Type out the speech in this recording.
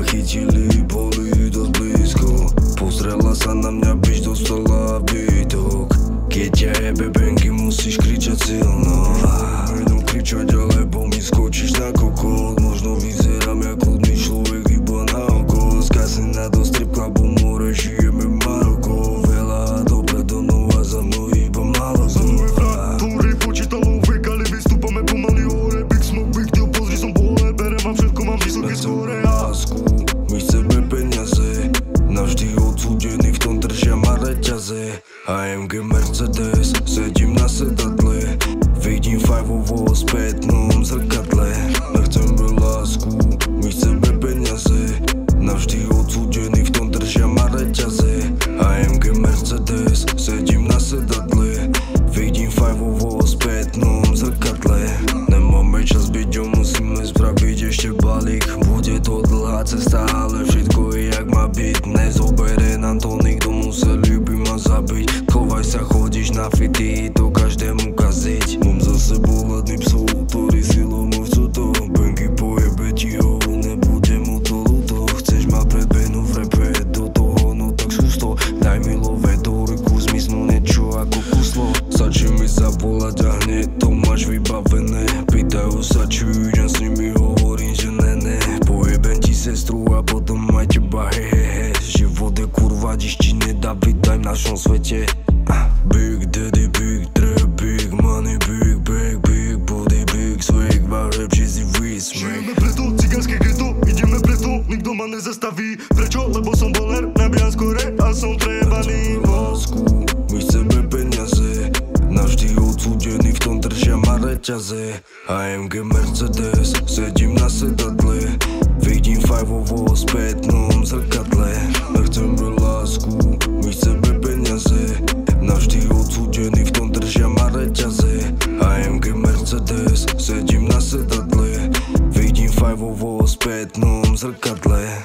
Chytili, boli dosť blízko. Pozrela sa na mňa, bič, dostala výtok. Keď ťa jebe benky, musíš kričať silno. Jednom kričať, alebo mi skočíš na kokot. Možno vyzerám jak kľudný človek iba na oko. Skazená do strip clubu, more, žijeme Maroko. Veľa dobre do nova, za mnou iba málo znova. Ktorý počítalo vek, ale vystúpame pomaly hore. Big smoke, big deal, pozri som pole. Berem vám všetko, mám vysoký skóre. My chceme peniaze, navždy odsúdení, v tom držia ma reťaze. AMG Mercedes, sedím na sedadle, vidím fajvovo v spätnom zrkadle. Nechceme lásku, my chceme peniaze, navždy odsúdení, v tom držia ma reťaze. AMG Mercedes, sedím na sedadle, vidím fajvovo v spätnom zrkadle. Nemáme čas byť, musíme spraviť ešte balík. Bude to dlhá cesta, ale všetko je jak má byť. Nezobere nám to nikto, museli by ma zabiť. Chovaj sa, chodíš na fity, to každému kaziť. Mám za sebou hladný psov, ktorí silou chcú to. Benky pojebe ti ho, nebude mu to ľúto. Chceš ma predbehnúť v repe, do toho, no tak skús to. Daj mi love do ruku, zmiznú niečo ako kuslo. Stačí mi zavolať a hneď to máš vybavené. Pýtajú sa, či idem s nimi, hovorím, že ne. Pojebem ti sestru a potom aj teba, hehehe. Život je kurva, či nedá byť aj v našom svete. Big daddy, big trap, big money, big bag, big body, big swag, barep, cheesy výsmech. Žijeme preto, cigánske ghetto, ideme preto, nikto ma nezastaví. Prečo? Lebo som boler, nabíjam skore a som trebaný. Lásku, my chceme peniaze, navždy odsúdení, v tom držia ma reťaze. AMG Mercedes, sedím na sedadle, vidím fajvovo v spätnom zrkadle. Nechceme lásku, my chceme peniaze, navždy odsúdení, v tom držia ma reťaze. AMG Mercedes, sedím na sedadle, vidím fajvovo v spätnom zrkadle.